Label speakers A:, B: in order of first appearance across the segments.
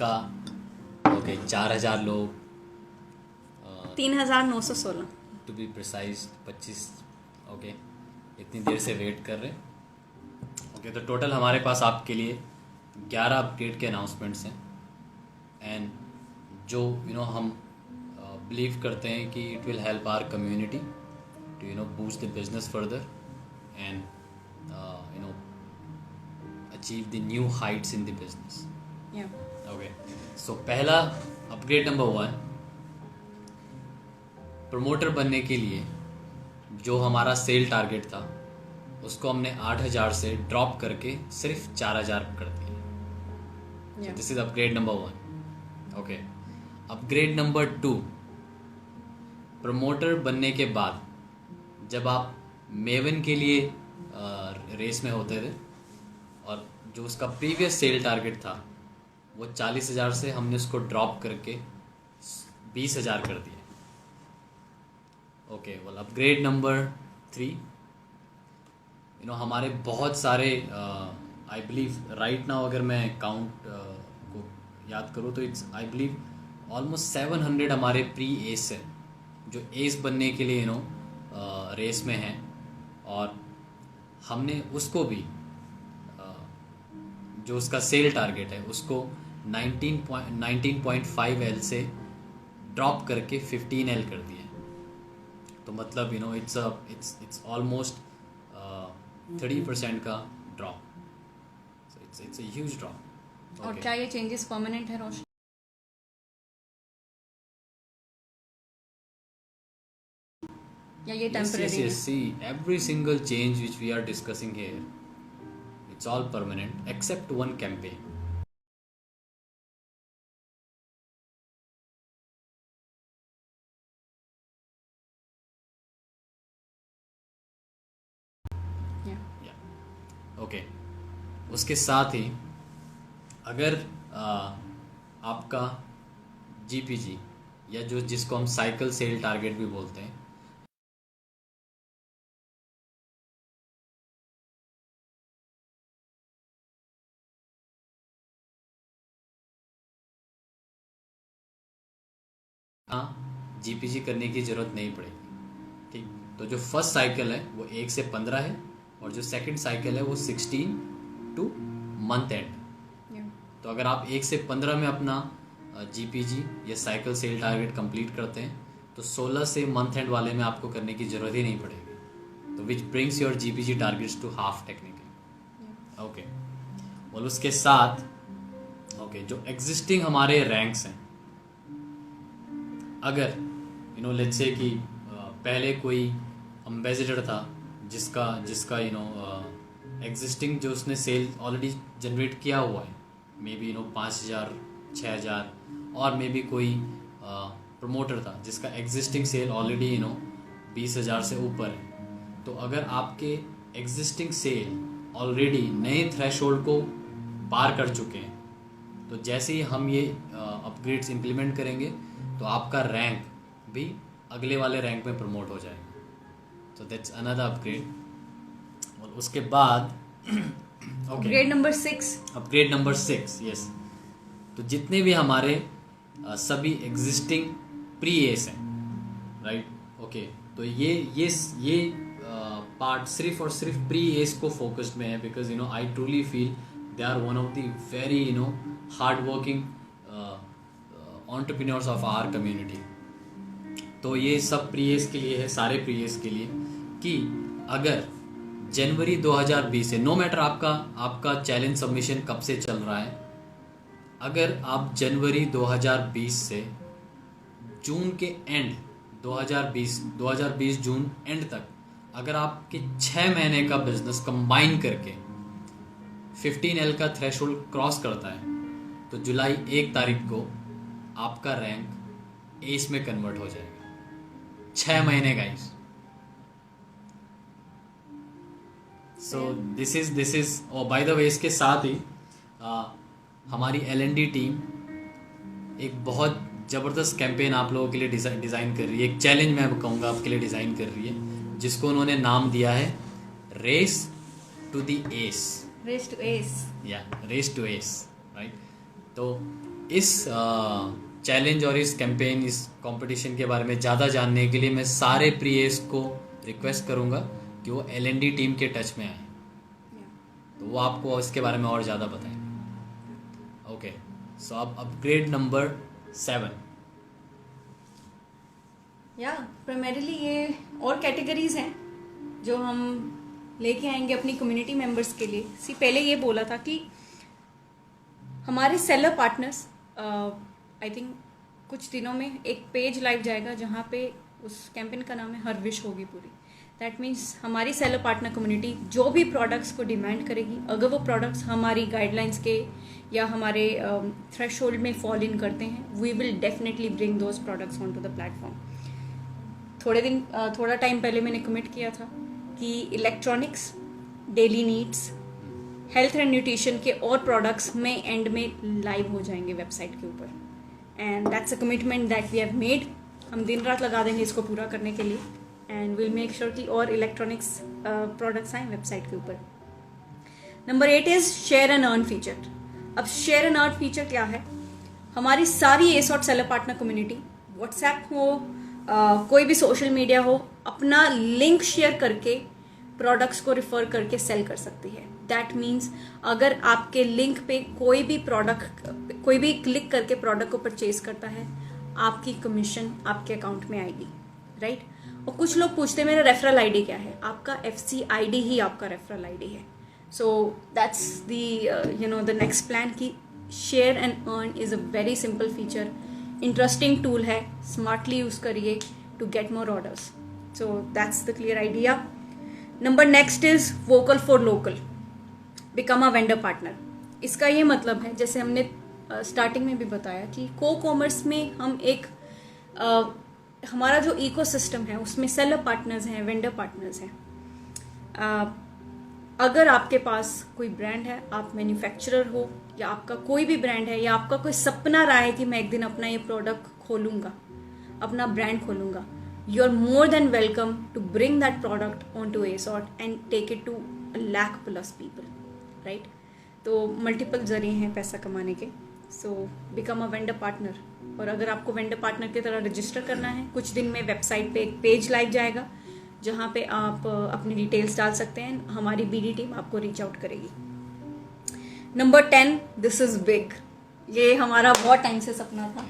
A: का 4,000 लोग,
B: 3,916
A: to be precise 25 इतनी देर से वेट कर रहे हैं। तो टोटल हमारे पास आपके लिए 11 अपग्रेड के अनाउंसमेंट्स हैं। एंड जो हम बिलीव करते हैं कि it will help our community to boost the business further and achieve the new heights in the business. So पहला अपग्रेड नंबर 1, प्रमोटर बनने के लिए जो हमारा सेल टारगेट था उसको हमने 8,000 से ड्रॉप करके सिर्फ 4,000 कर दिया। This is upgrade number 1। Upgrade number 2, promoter बनने के बाद जब आप मेवन के लिए रेस में होते थे और जो उसका प्रीवियस सेल टारगेट था वो 40,000 से हमने उसको ड्रॉप करके 20,000 कर दिया। अपग्रेड नंबर 3, हमारे बहुत सारे आई बिलीव राइट नाउ अगर मैं काउंट को याद करूँ तो इट्स आई बिलीव ऑलमोस्ट 700 हमारे प्री एस है जो एस बनने के लिए रेस में हैं। और हमने उसको भी जो उसका सेल टारगेट है उसको 19.5 एल से ड्रॉप करके 15 एल कर दिया। तो मतलब इट्स ऑलमोस्ट 30% का drop. It's a huge drop.
B: और क्या ये चेंजेस परमानेंट है रोशन, या ये टेम्पररी है?
A: See, every single change which we are discussing here, it's all permanent except one campaign. उसके साथ ही अगर आपका जीपीजी या जिसको हम साइकिल सेल टारगेट भी बोलते हैं, जीपीजी करने की ज़रूरत नहीं पड़ेगी। ठीक, तो जो फर्स्ट साइकिल है वो 1 से 15 है और जो सेकंड साइकिल है वो 16 टू मंथ एंड। तो अगर आप 1 से 15 में अपना जीपीजी या साइकिल सेल टारगेट कंप्लीट करते हैं तो 16 से मंथ एंड वाले में आपको करने की ज़रूरत ही नहीं पड़ेगी। तो which brings your GPG targets to half technically. और उसके साथ जो एग्जिस्टिंग हमारे रैंक्स हैं, अगर लेट्स से कि पहले कोई एम्बेसडर था जिसका एग्जिस्टिंग जो उसने सेल ऑलरेडी जनरेट किया हुआ है, मे बी 5,000 6,000, और मे बी कोई प्रमोटर था जिसका एग्जिस्टिंग सेल ऑलरेडी 20,000 से ऊपर है। तो अगर आपके एग्जिस्टिंग सेल ऑलरेडी नए थ्रेशोल्ड को पार कर चुके हैं तो जैसे ही हम ये अपग्रेड्स इम्प्लीमेंट करेंगे तो आपका रैंक भी अगले वाले रैंक में प्रमोट हो जाएगा। तो दैट्स अनदर अपग्रेड। और उसके बाद
B: अपग्रेड नंबर 6,
A: यस। तो जितने भी हमारे सभी एग्जिस्टिंग प्री एस हैं, राइट, तो ये पार्ट सिर्फ और सिर्फ प्री एस को फोकस्ड में है, because I truly feel they are one of the very hard working entrepreneurs of our community. तो ये सब प्री एस के लिए है, सारे प्री एस के लिए, कि अगर जनवरी 2020 से, नो मैटर आपका चैलेंज सबमिशन कब से चल रहा है, अगर आप जनवरी 2020 से जून के एंड 2020 जून एंड तक अगर आपके 6 महीने का बिजनेस कंबाइन करके 15L का थ्रेशोल्ड क्रॉस करता है तो जुलाई 1 तारीख को आपका रैंक एस में कन्वर्ट हो जाएगा। 6 महीने गाइस। सो दिस इज और बाय द वे इसके साथ ही हमारी L&D टीम एक बहुत ज़बरदस्त कैंपेन आप लोगों के लिए डिज़ाइन कर रही है। एक चैलेंज मैं कहूँगा आपके लिए डिज़ाइन कर रही है, जिसको उन्होंने नाम दिया है race to the ace.
B: Race to ace,
A: right. तो इस चैलेंज और इस कैंपेन, इस कंपटीशन के बारे में ज़्यादा जानने के लिए मैं सारे प्रीएस को रिक्वेस्ट करूँगा कि वो एलएनडी टीम के टच में आए, तो वो आपको इसके बारे में और ज़्यादा बताएंगे। ओके, सो अब अपग्रेड नंबर 7।
B: या प्राइमरीली ये और कैटेगरीज हैं जो हम लेके आएंगे अपनी कम्युनिटी मेंबर्स के लिए। पहले ये बोला था कि हमारे सेलर पार्टनर्स, आई थिंक कुछ दिनों में एक पेज लाइव जाएगा जहाँ पे उस कैंपेन का नाम है हर विश होगी पूरी। दैट मीन्स हमारी सेलर पार्टनर कम्युनिटी जो भी प्रोडक्ट्स को डिमांड करेगी, अगर वो प्रोडक्ट्स हमारी गाइडलाइंस के या हमारे थ्रेशोल्ड में फॉल इन करते हैं, we will definitely bring those products on to the platform. थोड़ा टाइम पहले मैंने कमिट किया था कि electronics, daily needs, health and nutrition के और प्रोडक्ट्स में एंड में लाइव हो जाएंगे वेबसाइट के ऊपर, and that's a commitment that we have made. हम दिन रात लगा देंगे इसको पूरा करने के लिए, एंड विल मेक श्योर कि और इलेक्ट्रॉनिक्स प्रोडक्ट्स आए वेबसाइट के ऊपर। Number 8 is share and earn feature. अब शेयर एंड अर्न फीचर क्या है? हमारी सारी एसॉट सेलर पार्टनर कम्युनिटी, व्हाट्सएप हो, कोई भी सोशल मीडिया हो, अपना लिंक शेयर करके प्रोडक्ट्स को रिफर करके सेल कर सकती है। दैट मीन्स अगर आपके लिंक पे कोई भी क्लिक करके प्रोडक्ट को परचेज करता है, आपकी कमीशन आपके अकाउंट में आएगी, राइट? और कुछ लोग पूछते हैं मेरा रेफरल आईडी क्या है? आपका FC आईडी ही आपका रेफरल आईडी है। So that's the next plan की share and earn is a very simple feature, interesting tool है, स्मार्टली यूज करिए to get more orders. So that's the clear idea. Number next is vocal for local, become a vendor partner. इसका ये मतलब है, जैसे हमने starting में भी बताया कि कॉमर्स में हम एक हमारा जो इकोसिस्टम है उसमें सेलर पार्टनर्स हैं, वेंडर पार्टनर्स हैं। अगर आपके पास कोई ब्रांड है, आप मैन्युफैक्चरर हो, या आपका कोई भी ब्रांड है, या आपका कोई सपना रहा है कि मैं एक दिन अपना ये प्रोडक्ट खोलूंगा, अपना ब्रांड खोलूंगा, you are more than welcome to bring that product onto ASOT and take it to 1,00,000+ people, right? तो मल्टीपल जरिए हैं पैसा कमाने के। So become a vendor partner. और अगर आपको वेंडर पार्टनर की तरह रजिस्टर करना है, कुछ दिन में वेबसाइट पे एक पेज लाइव जाएगा जहाँ पे आप अपनी डिटेल्स डाल सकते हैं, हमारी BD टीम आपको रीच आउट करेगी। Number 10, this is big. ये हमारा बहुत टाइम से सपना था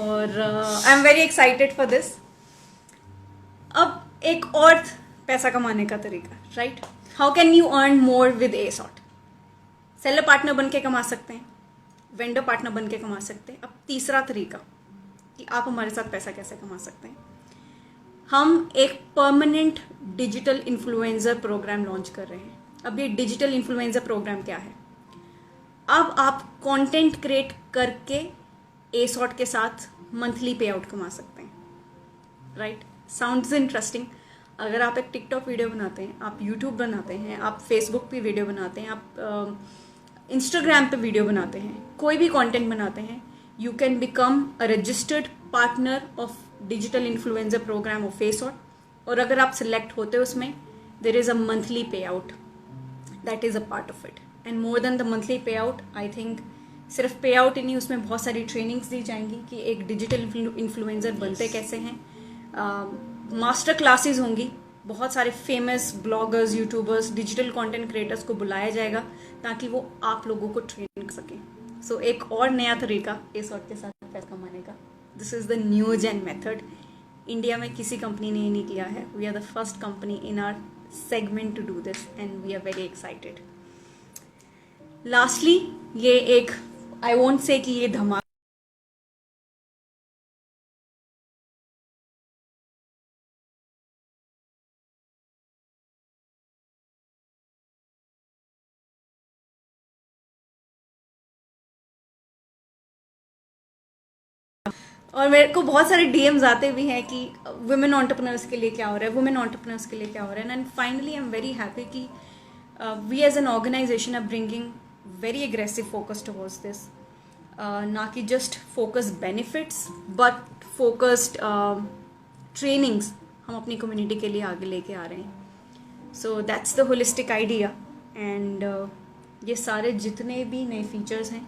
B: और आई am very excited for this. अब एक और पैसा कमाने का तरीका, right? How can you earn more with ASOT? Seller partner बन के कमा सकते हैं, वेंडर पार्टनर बन के कमा सकते हैं। अब तीसरा तरीका कि आप हमारे साथ पैसा कैसे कमा सकते हैं। हम एक permanent digital influencer program launch कर रहे हैं। अब ये डिजिटल इन्फ्लुएंसर प्रोग्राम क्या है? अब आप कंटेंट क्रिएट करके ASOT के साथ मंथली पे आउट कमा सकते हैं, राइट? Sounds interesting. अगर आप एक टिकटॉक वीडियो बनाते हैं, आप यूट्यूब बनाते हैं, आप फेसबुक पे वीडियो बनाते हैं, आप इंस्टाग्राम पे वीडियो बनाते हैं, कोई भी कंटेंट बनाते हैं, you can become a registered partner of digital influencer program of ASOT। और अगर आप सिलेक्ट होते हो उसमें, there is a monthly pay out, that is a part of it. And more than the monthly pay out, I think सिर्फ pay out ही नहीं, उसमें बहुत सारी ट्रेनिंग्स दी जाएंगी कि एक डिजिटल इन्फ्लुएंसर बनते कैसे हैं। मास्टर क्लासेस होंगी, बहुत सारे famous bloggers, YouTubers, digital content creators को बुलाया जाएगा ताकि वो आप लोगों को ट्रेन कर सकें। सो एक और नया तरीका ASOT के साथ पैसा कमाने का। This is the new gen method. India में किसी कंपनी ने ये नहीं किया है। We are the first company in our segment to do this and we are very excited. Lastly, ये एक, आई वोंट से कि ये धमाका और मेरे को बहुत सारे DMs आते भी हैं कि वुमेन एंटरप्रेन्योर्स के लिए क्या हो रहा है, वुमेन एंटरप्रेन्योर्स के लिए क्या हो रहा है। And finally I am very happy कि we as an organisation are bringing very aggressive focus towards this. ना कि just focus benefits but focused trainings हम अपनी कम्युनिटी के लिए आगे लेके आ रहे हैं। सो that's the holistic idea. And ये सारे जितने भी नए फीचर्स हैं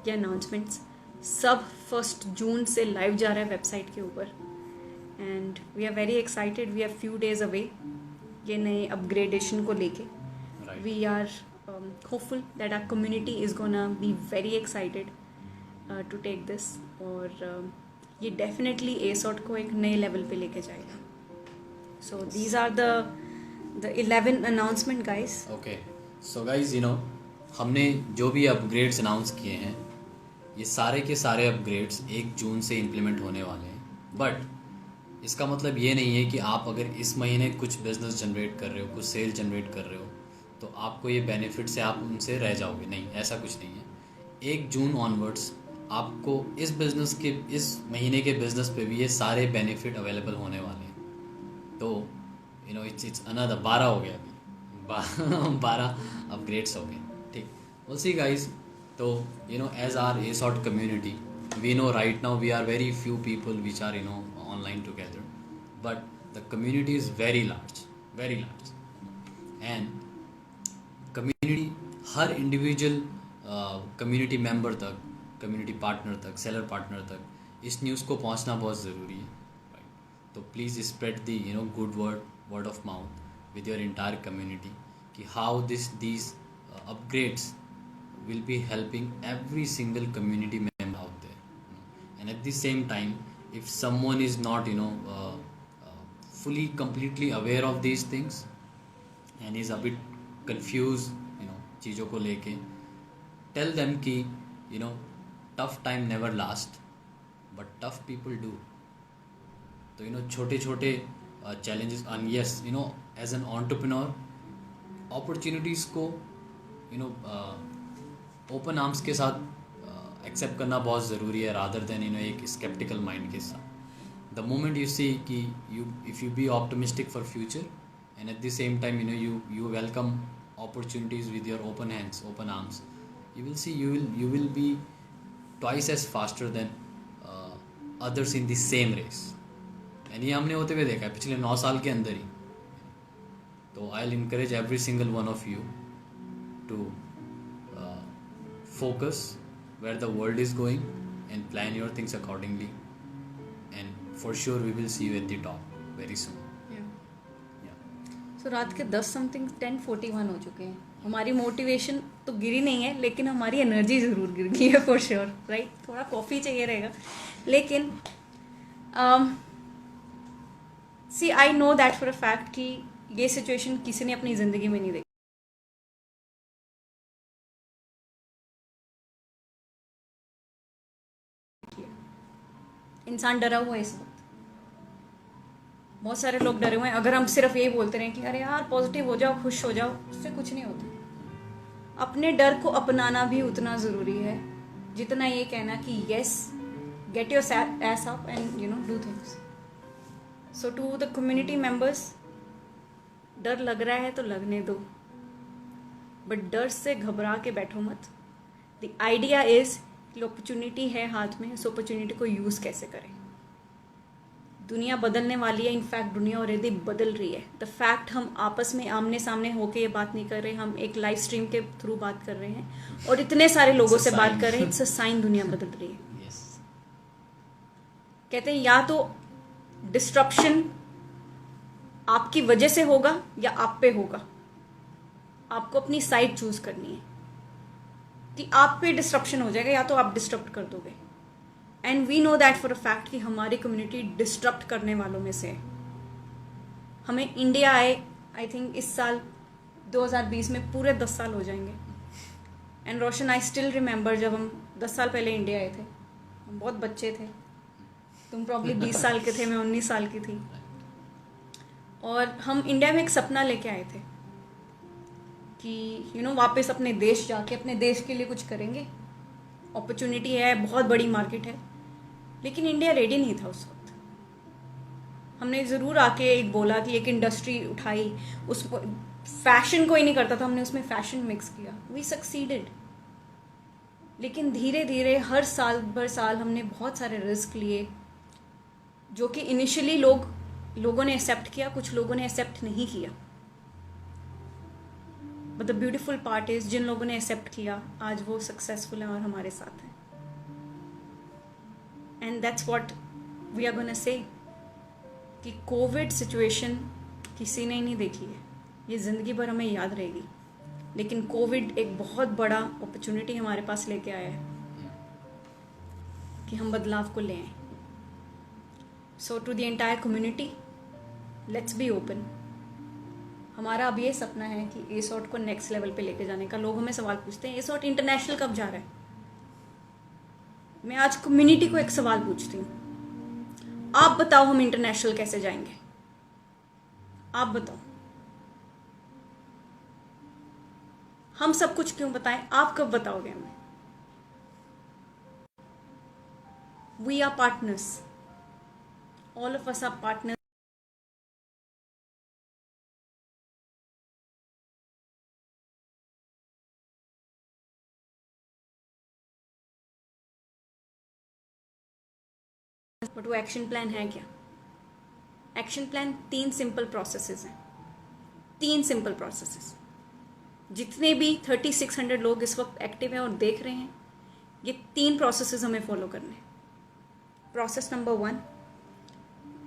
B: या अनाउंसमेंट्स, सब 1 जून से लाइव जा रहा है वेबसाइट के ऊपर and we are very excited. We are few days away ये नए अपग्रेडेशन को लेके. We are hopeful that our community is gonna be very excited to take this और ये डेफिनेटली एसॉट को एक नए लेवल पे लेके जाएगा. So these are the 11 announcement guys.
A: Okay so guys हमने जो भी अपग्रेड्स अनाउंस किए हैं ये सारे के सारे अपग्रेड्स 1 जून से इम्प्लीमेंट होने वाले हैं. बट इसका मतलब ये नहीं है कि आप अगर इस महीने कुछ बिजनेस जनरेट कर रहे हो, कुछ सेल जनरेट कर रहे हो तो आपको ये बेनिफिट से आप उनसे रह जाओगे. नहीं, ऐसा कुछ नहीं है. 1 जून ऑनवर्ड्स आपको इस बिज़नेस के इस महीने के बिज़नेस पे भी ये सारे बेनिफिट अवेलेबल होने वाले हैं. तो इट्स अनदर 12 हो गया अभी 12 अपग्रेड्स हो गए. ठीक, we'll see guys. तो as our ASOT community, we know right now we are very few people which are online together, but the community is very large, and community her individual community member तक, community partner तक, seller partner तक इस news को पहुंचना बहुत ज़रूरी है. तो please spread the good word of mouth with your entire community कि how these upgrades will be helping every single community member out there. And at the same time, if someone is not fully completely aware of these things and is a bit confused चीज़ों को लेके, tell them कि tough time never last but tough people do. तो छोटे छोटे challenges and yes as an entrepreneur opportunities को open arms के साथ एक्सेप्ट करना बहुत ज़रूरी है रादर देन एक स्केप्टिकल माइंड के साथ. द मोमेंट यू सी कि if you be optimistic for future and at the same time you welcome opportunities with your open hands, open arms, you will see you will be twice as faster than others in the same race. And ये हमने होते हुए देखा है पिछले 9 साल के अंदर ही. तो I will encourage every single one of you to focus where the world is going and plan your things accordingly, and for sure we will see you at the top very soon.
B: So रात के 10 something 10:41 हो चुके हैं. हमारी motivation तो गिरी नहीं है लेकिन हमारी एनर्जी ज़रूर गिर गई है फॉर श्योर, राइट. थोड़ा कॉफ़ी चाहिए रहेगा लेकिन see I know that for a fact कि ये सिचुएशन किसी ने अपनी ज़िंदगी में नहीं देखी. इंसान डरा हुआ है इस वक्त. बहुत सारे लोग डरे हुए हैं. अगर हम सिर्फ यही बोलते रहें कि अरे यार पॉजिटिव हो जाओ, खुश हो जाओ, उससे कुछ नहीं होता. अपने डर को अपनाना भी उतना ज़रूरी है जितना ये कहना कि yes get your ass up and do things. So to the community members, डर लग रहा है तो लगने दो, बट डर से घबरा के बैठो मत. द आइडिया इज़ कि अपॉर्चुनिटी है हाथ में, उस अपॉर्चुनिटी को यूज़ कैसे करें. दुनिया बदलने वाली है. इनफैक्ट दुनिया ऑलरेडी बदल रही है. द फैक्ट हम आपस में आमने सामने होके ये बात नहीं कर रहे, हम एक लाइव स्ट्रीम के थ्रू बात कर रहे हैं और इतने सारे लोगों से बात कर रहे हैं. इट्स अ साइन दुनिया बदल रही है. कहते हैं या तो डिस्ट्रप्शन आपकी वजह से होगा या आप पे होगा. आपको अपनी साइड चूज करनी है कि आप पे डिस्ट्रप्शन हो जाएगा या तो आप डिस्ट्रप्ट कर दोगे. And we know that for a fact कि हमारी कम्युनिटी डिस्ट्रप्ट करने वालों में से है. हमें इंडिया आए आई थिंक इस साल 2020 में पूरे 10 साल हो जाएंगे. And Roshan, I still remember जब हम 10 साल पहले इंडिया आए थे, हम बहुत बच्चे थे. तुम प्रॉब्ली 20 साल के थे, मैं 19 साल की थी. और हम इंडिया में एक सपना लेके आए थे कि वापस अपने देश जाके अपने देश के लिए कुछ करेंगे. अपॉर्चुनिटी है, बहुत बड़ी मार्केट है, लेकिन इंडिया रेडी नहीं था उस वक्त. हमने ज़रूर आके एक बोला कि एक इंडस्ट्री उठाई, उस फैशन कोई नहीं करता था, हमने उसमें फैशन मिक्स किया. We succeeded. लेकिन धीरे धीरे हर साल भर साल हमने बहुत सारे रिस्क लिए जो कि इनिशियली लोगों ने एक्सेप्ट किया, कुछ लोगों ने एक्सेप्ट नहीं किया. But the beautiful part is जिन लोगों ने एक्सेप्ट किया आज वो सक्सेसफुल हैं और हमारे साथ हैं. And that's what we are gonna say कि कोविड सिचुएशन किसी ने ही नहीं देखी है, ये ज़िंदगी भर हमें याद रहेगी, लेकिन कोविड एक बहुत बड़ा अपॉर्चुनिटी हमारे पास लेके आया है कि हम बदलाव को ले आए. So to the entire community, let's be open. हमारा अब ये सपना है कि एसॉट को नेक्स्ट लेवल पे लेके जाने का. लोग हमें सवाल पूछते हैं एसॉट इंटरनेशनल कब जा रहा है. मैं आज कम्युनिटी को एक सवाल पूछती हूँ, आप बताओ हम इंटरनेशनल कैसे जाएंगे. आप बताओ, हम सब कुछ क्यों बताएं, आप कब बताओगे हमें. We are partners, all of us are partners. But वो एक्शन प्लान है क्या. एक्शन प्लान 3 सिंपल प्रोसेसेस हैं. 3 सिंपल प्रोसेसेस. जितने भी 3600 लोग इस वक्त एक्टिव हैं और देख रहे हैं, ये 3 प्रोसेसेस हमें फॉलो करने हैं. Process number 1,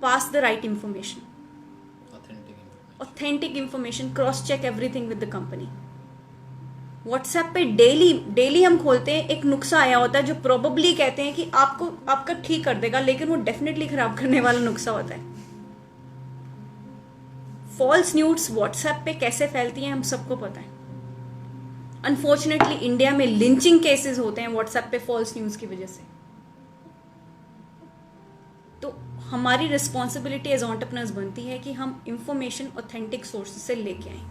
B: pass the right information. Authentic information, cross check everything with the company. WhatsApp पे डेली हम खोलते हैं, एक नुस्खा आया होता है जो प्रोबेबली कहते हैं कि आपका ठीक कर देगा, लेकिन वो डेफिनेटली खराब करने वाला नुस्खा होता है. फॉल्स न्यूज़ व्हाट्सएप पे कैसे फैलती हैं हम सबको पता है. अनफॉर्चुनेटली इंडिया में लिंचिंग केसेस होते हैं व्हाट्सएप पे फॉल्स न्यूज़ की वजह से. तो हमारी रिस्पॉन्सिबिलिटी एज एंटरप्रेन्योर्स बनती है कि हम इंफॉर्मेशन ऑथेंटिक सोर्सेज से लेके आएं.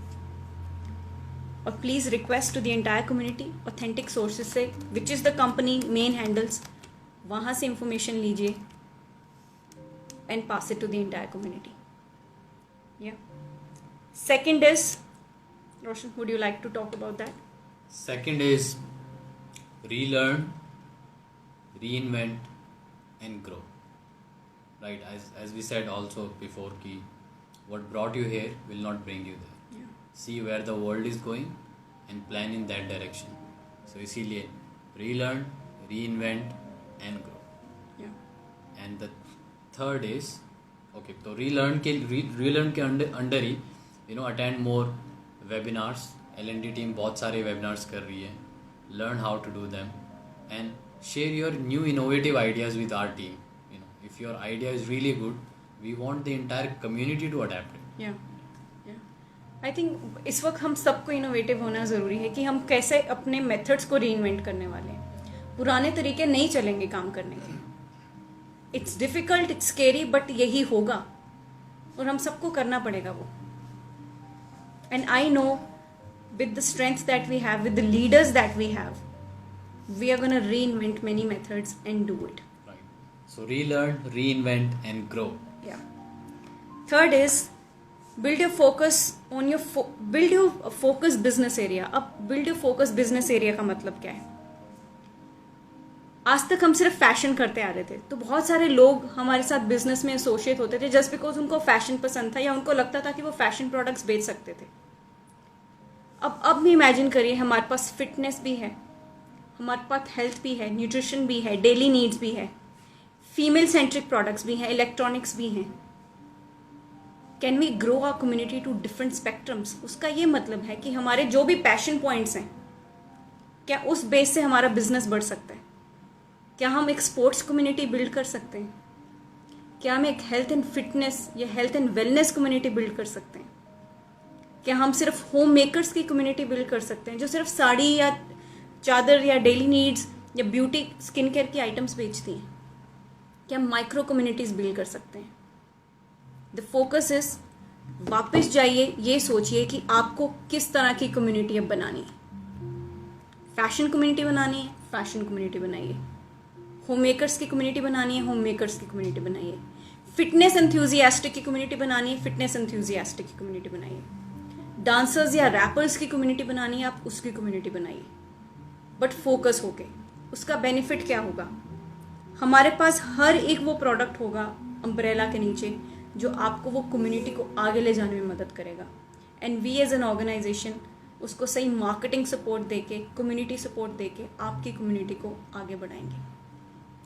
B: और please request to the entire community, authentic sources से, which is the company main handles, वहां से इंफॉर्मेशन लीजिए and pass it to the entire community. या second is, Roshan, would you like to talk about that?
A: Second is relearn, reinvent and grow. Right, as we said also before, ki what brought you here will not bring you there.
B: Yeah.
A: See where the world is going and plan in that direction. So इसीलिए relearn, reinvent and grow.
B: Yeah.
A: And the third is, okay, तो relearn के under ही attend more webinars. L&D team बहुत सारे webinars कर रही है. Learn how to do them and share your new innovative ideas with our team. If your idea is really good, we want the entire community to adapt it.
B: Yeah I think इस वक्त हम सबको innovative होना ज़रूरी है कि हम कैसे अपने मेथड्स को रीइन्वेंट करने वाले हैं. पुराने तरीके नहीं चलेंगे काम करने के. It's difficult, it's scary, but यही होगा और हम सबको करना पड़ेगा वो. And I know with the strength that we have, with the leaders that we have, we are going to reinvent many methods and do it.
A: Right. So relearn, reinvent and grow.
B: Yeah. Third is build your focus on your build your focus business area. अब build your focus business area का मतलब क्या है? आज तक हम सिर्फ fashion करते आ रहे थे, तो बहुत सारे लोग हमारे साथ बिजनेस में एसोसिएट होते थे जस्ट बिकॉज उनको फैशन पसंद था या उनको लगता था कि वो फैशन प्रोडक्ट्स बेच सकते थे. अब भी इमेजिन करिए, हमारे पास फिटनेस भी है, हमारे पास हेल्थ भी है, न्यूट्रिशन भी है, डेली नीड्स भी है, फीमेल सेंट्रिक प्रोडक्ट्स भी हैं, इलेक्ट्रॉनिक्स भी हैं. Can we grow our community to different spectrums? उसका ये मतलब है कि हमारे जो भी पैशन पॉइंट्स हैं, क्या उस बेस से हमारा बिजनेस बढ़ सकता है? क्या हम एक स्पोर्ट्स कम्युनिटी बिल्ड कर सकते हैं? क्या हम एक हेल्थ एंड फिटनेस या health and wellness community build कर सकते हैं? क्या हम सिर्फ होम मेकर्स की कम्युनिटी बिल्ड कर सकते हैं जो सिर्फ साड़ी या चादर या डेली नीड्स या ब्यूटी स्किन केयर की आइटम्स बेचती हैं? क्या हम माइक्रो कम्युनिटीज बिल्ड कर सकते हैं? द फोकस इज, वापस जाइए, ये सोचिए कि आपको किस तरह की कम्युनिटी अब बनानी है. फैशन कम्युनिटी बनानी है, फैशन कम्युनिटी बनाइए. होम मेकर्स की कम्युनिटी बनानी है, होम मेकर्स की कम्युनिटी बनाइए. फिटनेस एंथुजियास्टिक की कम्युनिटी बनानी है, फिटनेस एंथुजियास्टिक की कम्युनिटी बनाइए. डांसर्स या रैपर्स की कम्युनिटी बनानी है, आप उसकी कम्युनिटी बनाइए, बट फोकस होके. उसका बेनिफिट क्या होगा? हमारे पास हर एक वो प्रोडक्ट होगा अम्ब्रेला के नीचे जो आपको वो कम्युनिटी को आगे ले जाने में मदद करेगा. And we as an organization उसको सही मार्केटिंग सपोर्ट देके, कम्युनिटी सपोर्ट देके आपकी कम्युनिटी को आगे बढ़ाएंगे.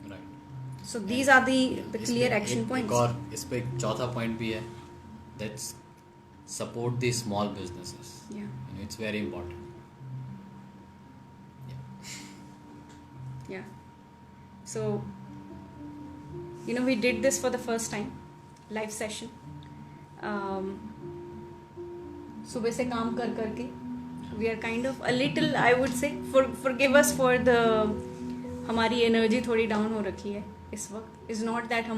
A: Right.
B: So these are the clear
A: इसमें
B: action
A: एक
B: points.
A: और इस पे एक चौथा पॉइंट भी है, that's support the small businesses.
B: Yeah.
A: It's very important.
B: Yeah. So, we did this for the first time, live session. सुबह से काम कर करके we are kind of a little, I would say, forgive us for the हमारी energy थोड़ी down हो रखी है इस वक्त. इज़ नॉट दैट हम